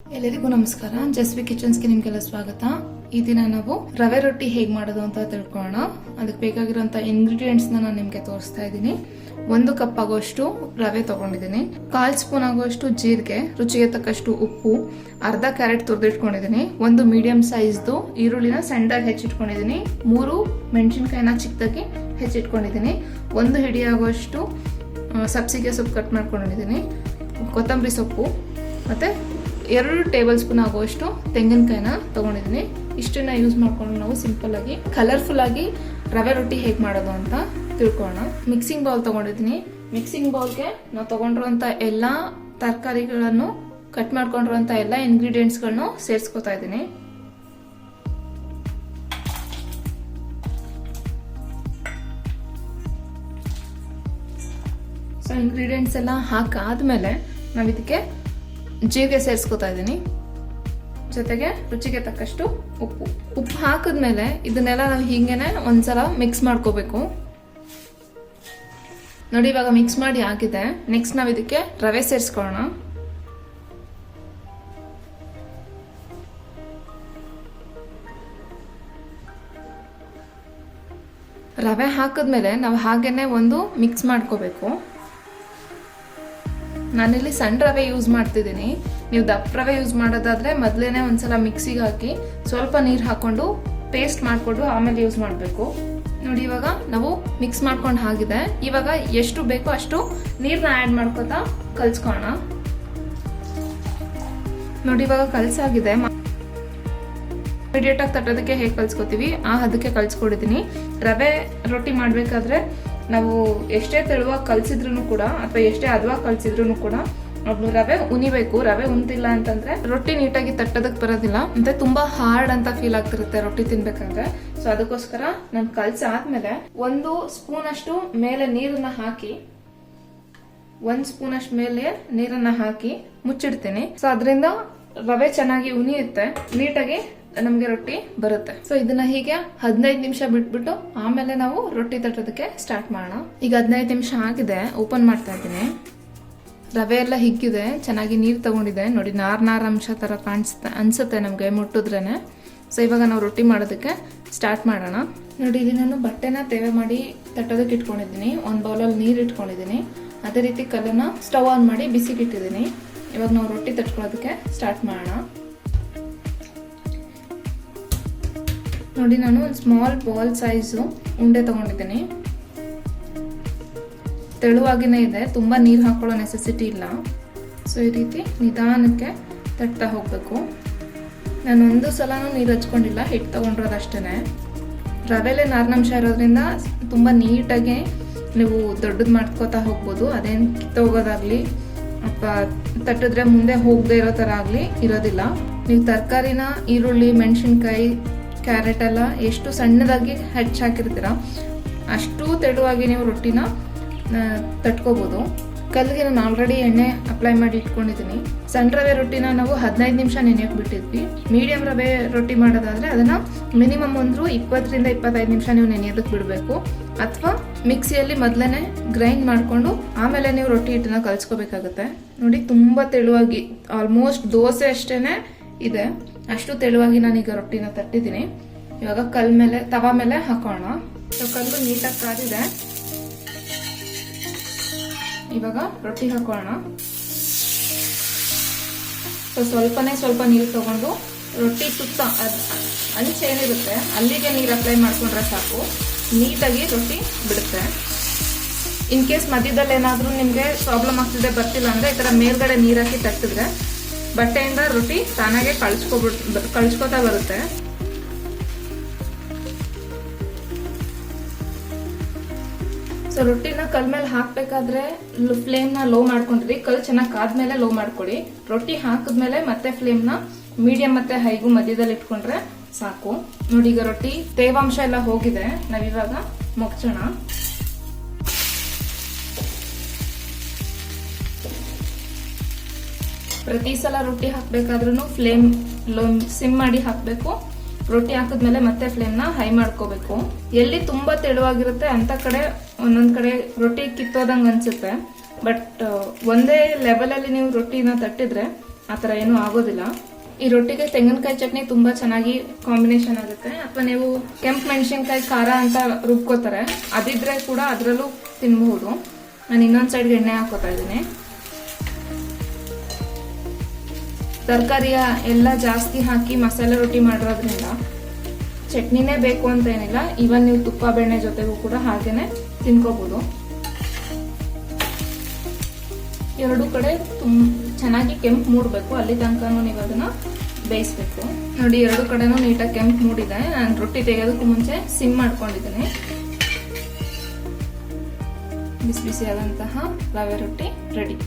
ಎಲ್ಲರಿಗೂ ನಮಸ್ಕಾರ. ಜಸ್ವಿ ಕಿಚನ್ಸ್ಗೆ ನಿಮ್ಗೆಲ್ಲ ಸ್ವಾಗತ. ಈ ದಿನ ನಾವು ರವೆ ರೊಟ್ಟಿ ಹೇಗೆ ಮಾಡೋದು ಅಂತ ತಿಳ್ಕೊಳ್ಳೋಣ. ಅದಕ್ಕೆ ಬೇಕಾಗಿರುವಂತ ಇಂಗ್ರೀಡಿಯೆಂಟ್ಸ್ ನಾನು ನಿಮ್ಗೆ ತೋರಿಸ್ತಾ ಇದ್ದೀನಿ. 1 ಕಪ್ ಆಗುವಷ್ಟು ರವೆ ತಗೊಂಡಿದ್ದೀನಿ, 1/4 ಸ್ಪೂನ್ ಆಗುವಷ್ಟು ಜೀರಿಗೆ, ರುಚಿಗೆ ತಕ್ಕಷ್ಟು ಉಪ್ಪು, ಅರ್ಧ ಕ್ಯಾರೆಟ್ ತುರಿದಿಟ್ಕೊಂಡಿದ್ದೀನಿ, 1 ಮೀಡಿಯಂ ಸೈಜ್ದು ಈರುಳ್ಳಿನ ಸಣ್ಣದಾಗಿ ಹೆಚ್ಚಿಟ್ಕೊಂಡಿದ್ದೀನಿ, 3 ಮೆಣಸಿನ್ಕಾಯಿನ ಚಿಕ್ಕದಾಗಿ ಹೆಚ್ಚಿಟ್ಕೊಂಡಿದ್ದೀನಿ, 1 ಹಿಡಿ ಆಗುವಷ್ಟು ಸಬ್ಸಿಗೆ ಸೊಪ್ಪು ಕಟ್ ಮಾಡ್ಕೊಂಡಿದ್ದೀನಿ, ಕೊತ್ತಂಬರಿ ಸೊಪ್ಪು, ಮತ್ತೆ 2 ಟೇಬಲ್ ಸ್ಪೂನ್ ಆಗುವಷ್ಟು ತೆಂಗಿನಕಾಯಿನ ತಗೊಂಡಿದ್ದೀನಿ. ಇಷ್ಟನ್ನ ಯೂಸ್ ಮಾಡ್ಕೊಂಡು ನಾವು ಸಿಂಪಲ್ ಆಗಿ ಕಲರ್ಫುಲ್ ಆಗಿ ರವೆ ರೊಟ್ಟಿ ಹೇಗೆ ಮಾಡೋದು ಅಂತ ತಿಳ್ಕೊಳ್ಳೋಣ. ಮಿಕ್ಸಿಂಗ್ ಬೌಲ್ ತಗೊಂಡಿದ್ದೀನಿ. ಮಿಕ್ಸಿಂಗ್ ಬೌಲ್ಗೆ ನಾವು ತಗೊಂಡಿರುವಂತ ಎಲ್ಲಾ ತರಕಾರಿಗಳನ್ನು ಕಟ್ ಮಾಡ್ಕೊಂಡಿರುವಂತ ಎಲ್ಲ ಇಂಗ್ರೀಡಿಯೆಂಟ್ಸ್ಗಳನ್ನು ಸೇರಿಸ್ಕೊತಾ ಇದ್ದೀನಿ. ಸೊ ಇಂಗ್ರೀಡಿಯೆಂಟ್ಸ್ ಎಲ್ಲ ಹಾಕಾದ್ಮೇಲೆ ನಾವು ಇದಕ್ಕೆ ಜೀರಿಗೆ ಸೇರಿಸ್ಕೊತಾ ಇದ್ದೀನಿ, ಜೊತೆಗೆ ರುಚಿಗೆ ತಕ್ಕಷ್ಟು ಉಪ್ಪು ಹಾಕಿದ್ಮೇಲೆ ಇದನ್ನೆಲ್ಲ ನಾವು ಹೀಗೇನೆ ಒಂದ್ಸಲ ಮಿಕ್ಸ್ ಮಾಡ್ಕೋಬೇಕು. ನೋಡಿ, ಇವಾಗ ಮಿಕ್ಸ್ ಮಾಡಿ ಆಗಿದೆ. ನೆಕ್ಸ್ಟ್ ನಾವು ಇದಕ್ಕೆ ರವೆ ಸೇರಿಸ್ಕೊಳ್ಳೋಣ. ರವೆ ಹಾಕಿದ್ಮೇಲೆ ನಾವು ಹಾಗೇನೆ ಒಂದು ಮಿಕ್ಸ್ ಮಾಡ್ಕೋಬೇಕು. ನಾನಿಲ್ಲಿ ಸಣ್ಣ ರವೆ ಯೂಸ್ ಮಾಡ್ತಿದ್ದೀನಿ. ನೀವು ದಪ್ಪ ರವೆ ಯೂಸ್ ಮಾಡೋದಾದ್ರೆ ಮೊದಲೇನೆ ಒಂದ್ಸಲ ಮಿಕ್ಸಿಗೆ ಹಾಕಿ ಸ್ವಲ್ಪ ನೀರು ಹಾಕೊಂಡು ಪೇಸ್ಟ್ ಮಾಡಿಕೊಂಡು ಆಮೇಲೆ ಯೂಸ್ ಮಾಡಬೇಕು. ನೋಡಿ, ಇವಾಗ ನಾವು ಮಿಕ್ಸ್ ಮಾಡ್ಕೊಂಡು ಆಗಿದೆ. ಇವಾಗ ಎಷ್ಟು ಬೇಕೋ ಅಷ್ಟು ನೀರನ್ನ ಆ್ಯಡ್ ಮಾಡ್ಕೊತಾ ಕಲ್ಸ್ಕೊಳ್ಳೋಣ. ನೋಡಿ, ಇವಾಗ ಕಲ್ಸಾಗಿದೆ. ಇಮಿಡಿಯೇಟ್ ಆಗಿ ತಟ್ಟೋದಕ್ಕೆ ಹೇಗೆ ಕಲ್ಸ್ಕೊತೀವಿ ಆ ಹದಕ್ಕೆ ಕಲ್ಸ್ಕೊಡಿದ್ದೀನಿ. ರವೆ ರೊಟ್ಟಿ ಮಾಡಬೇಕಾದ್ರೆ ನಾವು ಎಷ್ಟೇ ತೆಳುವಾಗಿ ಕಲ್ಸಿದ್ರು ಕೂಡ ಅಥವಾ ಎಷ್ಟೇ ಹದವಾಗಿ ಕಲ್ಸಿದ್ರು ಕೂಡ ಅದು ರವೆ ಉನಿಬೇಕು. ರವೆ ಉಂತಿಲ್ಲ ಅಂತಂದ್ರೆ ರೊಟ್ಟಿ ನೀಟಾಗಿ ತಟ್ಟೋದಕ್ಕೆ ಬರೋದಿಲ್ಲ, ಮತ್ತೆ ತುಂಬಾ ಹಾರ್ಡ್ ಅಂತ ಫೀಲ್ ಆಗ್ತಿರುತ್ತೆ ರೊಟ್ಟಿ ತಿನ್ಬೇಕಾದ್ರೆ. ಸೊ ಅದಕ್ಕೋಸ್ಕರ ನಾನು ಕಲ್ಸಾದ್ಮೇಲೆ 1 ಸ್ಪೂನ್ ಅಷ್ಟು ಮೇಲೆ ನೀರನ್ನ ಹಾಕಿ 1 ಸ್ಪೂನ್ ಅಷ್ಟು ಮೇಲೆ ನೀರನ್ನ ಹಾಕಿ ಮುಚ್ಚಿಡ್ತೀನಿ. ಸೊ ಅದರಿಂದ ರವೆ ಚೆನ್ನಾಗಿ ಉನಿಯುತ್ತೆ, ನೀಟಾಗಿ ನಮ್ಗೆ ರೊಟ್ಟಿ ಬರುತ್ತೆ. ಸೊ ಇದನ್ನ ಹೀಗೆ 15 ನಿಮಿಷ ಬಿಟ್ಬಿಟ್ಟು ಆಮೇಲೆ ನಾವು ರೊಟ್ಟಿ ತಟ್ಟೋದಕ್ಕೆ ಸ್ಟಾರ್ಟ್ ಮಾಡೋಣ. ಈಗ 15 ನಿಮಿಷ ಆಗಿದೆ. ಓಪನ್ ಮಾಡ್ತಾ ಇದ್ದೀನಿ. ರವೆ ಎಲ್ಲ ಹಿಗ್ಗಿದೆ, ಚೆನ್ನಾಗಿ ನೀರು ತಗೊಂಡಿದೆ. ನೋಡಿ, ನಾರ್ ಅಂಶ ತರ ಅನ್ಸುತ್ತೆ ನಮ್ಗೆ ಮುಟ್ಟಿದ್ರೇನೆ. ಸೊ ಇವಾಗ ನಾವು ರೊಟ್ಟಿ ಮಾಡೋದಕ್ಕೆ ಸ್ಟಾರ್ಟ್ ಮಾಡೋಣ. ನೋಡಿ, ಇಲ್ಲಿ ನಾನು ಬಟ್ಟೆನ ತೇವೆ ಮಾಡಿ ತಟ್ಟೋದಕ್ಕೆ ಇಟ್ಕೊಂಡಿದ್ದೀನಿ. 1 ಬೌಲಲ್ಲಿ ನೀರು ಇಟ್ಕೊಂಡಿದ್ದೀನಿ. ಅದೇ ರೀತಿ ಕಲ್ಲನ್ನ ಸ್ಟವ್ ಆನ್ ಮಾಡಿ ಬಿಸಿಗೆ ಇಟ್ಟಿದ್ದೀನಿ. ಇವಾಗ ನಾವು ರೊಟ್ಟಿ ತಟ್ಕೊಳ್ಳೋದಕ್ಕೆ ಸ್ಟಾರ್ಟ್ ಮಾಡೋಣ. ನೋಡಿ, ನಾನು ಒಂದು ಸ್ಮಾಲ್ ಬಾಲ್ ಸೈಜು ಉಂಡೆ ತಗೊಂಡಿದ್ದೀನಿ. ತೆಳುವಾಗಿನೇ ಇದೆ, ತುಂಬ ನೀರು ಹಾಕೊಳ್ಳೋ ನೆಸೆಸಿಟಿ ಇಲ್ಲ. ಸೊ ಈ ರೀತಿ ನಿಧಾನಕ್ಕೆ ತಟ್ತಾ ಹೋಗಬೇಕು. ನಾನು ಒಂದು ಸಲನೂ ನೀರು ಹಚ್ಕೊಂಡಿಲ್ಲ, ಹಿಟ್ಟು ತಗೊಂಡಿರೋದಷ್ಟೇ. ರವೆಲೆ ನಾರಿನಂಶ ಇರೋದ್ರಿಂದ ತುಂಬ ನೀಟಾಗಿ ನೀವು ದೊಡ್ಡದು ಮಾಡ್ಕೋತಾ ಹೋಗ್ಬೋದು. ಅದೇನು ಕಿತ್ತೋಗೋದಾಗ್ಲಿ ಅಥವಾ ತಟ್ಟಿದ್ರೆ ಮುಂದೆ ಹೋಗದೆ ಇರೋ ಥರ ಆಗಲಿ ಇರೋದಿಲ್ಲ. ನೀವು ತರಕಾರಿನ ಈರುಳ್ಳಿ, ಮೆಣಸಿನ್ಕಾಯಿ, ಕ್ಯಾರೆಟ್ ಎಲ್ಲ ಎಷ್ಟು ಸಣ್ಣದಾಗಿ ಹೆಚ್ಚಾಕಿರ್ತೀರ ಅಷ್ಟು ತೆಳುವಾಗಿ ನೀವು ರೊಟ್ಟಿನ ತಟ್ಕೋಬೋದು. ಕಲ್ಲಿಗೆ ನಾನು ಆಲ್ರೆಡಿ ಎಣ್ಣೆ ಅಪ್ಲೈ ಮಾಡಿ ಇಟ್ಕೊಂಡಿದ್ದೀನಿ. ಸಣ್ಣ ರವೆ ರೊಟ್ಟಿನ ನಾವು 15 ನಿಮಿಷ ನೆನೆಯೋಕೆ ಬಿಟ್ಟಿದ್ವಿ. ಮೀಡಿಯಂ ರವೆ ರೊಟ್ಟಿ ಮಾಡೋದಾದ್ರೆ ಅದನ್ನ ಮಿನಿಮಮ್ 20 ರಿಂದ 25 ನಿಮಿಷ ನೀವು ನೆನೆಯೋದಕ್ಕೆ ಬಿಡಬೇಕು. ಅಥವಾ ಮಿಕ್ಸಿಯಲ್ಲಿ ಮೊದಲೇ ಗ್ರೈಂಡ್ ಮಾಡಿಕೊಂಡು ಆಮೇಲೆ ನೀವು ರೊಟ್ಟಿ ಹಿಟ್ಟನ್ನ ಕಲ್ಸ್ಕೋಬೇಕಾಗುತ್ತೆ. ನೋಡಿ, ತುಂಬ ತೆಳುವಾಗಿ ಆಲ್ಮೋಸ್ಟ್ ದೋಸೆ ಅಷ್ಟೇನೆ ಇದೆ, ಅಷ್ಟು ತೆಳುವಾಗಿ ನಾನೀಗ ರೊಟ್ಟಿನ ತಟ್ಟಿದ್ದೀನಿ. ಇವಾಗ ತವಾ ಮೇಲೆ ಹಾಕೋಣ. ಸೊ ಕಲ್ಲು ನೀಟಾಗಿ ಕಾದಿದೆ. ಇವಾಗ ರೊಟ್ಟಿ ಹಾಕೋಣ. ಸೊ ಸ್ವಲ್ಪ ನೀರು ತಗೊಂಡು ರೊಟ್ಟಿ ಸುತ್ತ ಅಂಚೇನಿರುತ್ತೆ ಅಲ್ಲಿಗೆ ನೀರು ಅಪ್ಲೈ ಮಾಡ್ಕೊಂಡ್ರೆ ಸಾಕು, ನೀಟಾಗಿ ರೊಟ್ಟಿ ಬಿಡುತ್ತೆ. ಇನ್ ಕೇಸ್ ಮಧ್ಯದಲ್ಲಿ ಏನಾದರೂ ನಿಮಗೆ ಪ್ರಾಬ್ಲಮ್ ಆಗ್ತಿದೆ, ಬರ್ತಿಲ್ಲ ಅಂದ್ರೆ ಈ ಥರ ಮೇಲ್ಗಡೆ ನೀರು ಹಾಕಿ ತಟ್ಟಿದ್ರೆ ಬಟ್ಟೆಯಿಂದ ರೊಟ್ಟಿ ತಾನಾಗೆ ಕಳ್ಸ್ಕೊತಾ ಬರುತ್ತೆ. ಸೊ ರೊಟ್ಟಿನ ಕಲ್ ಮೇಲೆ ಹಾಕ್ಬೇಕಾದ್ರೆ ಫ್ಲೇಮ್ನ ಲೋ ಮಾಡ್ಕೊಂಡಿರಿ. ಕಲ್ ಚೆನ್ನಾಗಿ ಕಾದ್ಮೇಲೆ ಲೋ ಮಾಡ್ಕೊಳ್ಳಿ. ರೊಟ್ಟಿ ಹಾಕಿದ್ಮೇಲೆ ಮತ್ತೆ ಫ್ಲೇಮ್ನ ಮೀಡಿಯಂ ಮತ್ತೆ ಹೈಗೂ ಮಧ್ಯದಲ್ಲಿ ಇಟ್ಕೊಂಡ್ರೆ ಸಾಕು. ನೋಡಿ, ಈಗ ರೊಟ್ಟಿ ತೇವಾಂಶ ಎಲ್ಲ ಹೋಗಿದೆ. ನಾವಿವಾಗ ಮುಗ್ಸೋಣ. ಪ್ರತಿ ಸಲ ರೊಟ್ಟಿ ಹಾಕ್ಬೇಕಾದ್ರೂ ಫ್ಲೇಮ್ ಸಿಮ್ ಮಾಡಿ ಹಾಕಬೇಕು. ರೊಟ್ಟಿ ಹಾಕಿದ್ಮೇಲೆ ಮತ್ತೆ ಫ್ಲೇಮ್ನ ಹೈ ಮಾಡ್ಕೋಬೇಕು. ಎಲ್ಲಿ ತುಂಬಾ ತೆಳುವಾಗಿರುತ್ತೆ ಅಂತ ಕಡೆ ಒಂದೊಂದ್ ಕಡೆ ರೊಟ್ಟಿ ಕಿತ್ತೋದಂಗೆ ಅನ್ಸುತ್ತೆ. ಬಟ್ ಒಂದೇ ಲೆವೆಲ್ ಅಲ್ಲಿ ನೀವು ರೊಟ್ಟಿನ ತಟ್ಟಿದ್ರೆ ಆ ಥರ ಏನೂ ಆಗೋದಿಲ್ಲ. ಈ ರೊಟ್ಟಿಗೆ ತೆಂಗಿನಕಾಯಿ ಚಟ್ನಿ ತುಂಬಾ ಚೆನ್ನಾಗಿ ಕಾಂಬಿನೇಷನ್ ಆಗುತ್ತೆ. ಅಥವಾ ನೀವು ಕೆಂಪು ಮೆಣಸಿನ್ಕಾಯಿ ಖಾರ ಅಂತ ರುಬ್ಕೋತಾರೆ, ಅದಿದ್ರೆ ಕೂಡ ಅದರಲ್ಲೂ ತಿನ್ಬಹುದು. ನಾನು ಇನ್ನೊಂದು ಸೈಡ್ಗೆ ಎಣ್ಣೆ ಹಾಕೋತಾ ಇದ್ದೀನಿ. ತರಕಾರಿಯ ಎಲ್ಲ ಜಾಸ್ತಿ ಹಾಕಿ ಮಸಾಲೆ ರೊಟ್ಟಿ ಮಾಡಿರೋದ್ರಿಂದ ಚಟ್ನಿನೇ ಬೇಕು ಅಂತ ಏನಿಲ್ಲ. ಇವನ್ ನೀವು ತುಪ್ಪ ಬೆಣ್ಣೆ ಜೊತೆಗೂ ಕೂಡ ಹಾಗೇನೆ ತಿನ್ಕೋಬಹುದು. ಎರಡು ಕಡೆ ಚೆನ್ನಾಗಿ ಕೆಂಪು ಮೂಡಬೇಕು, ಅಲ್ಲಿ ತನಕನೂ ನೀವು ಅದನ್ನ ಬೇಯಿಸ್ಬೇಕು. ನೋಡಿ, ಎರಡು ಕಡೆನೂ ನೀಟಾಗಿ ಕೆಂಪು ಮೂಡಿದೆ. ನಾನು ರೊಟ್ಟಿ ತೆಗೆಯೋದಕ್ಕೂ ಮುಂಚೆ ಸಿಮ್ ಮಾಡ್ಕೊಂಡಿದ್ದೀನಿ. ಬಿಸಿ ಬಿಸಿಯಾದಂತಹ ರವೆ ರೊಟ್ಟಿ ರೆಡಿ.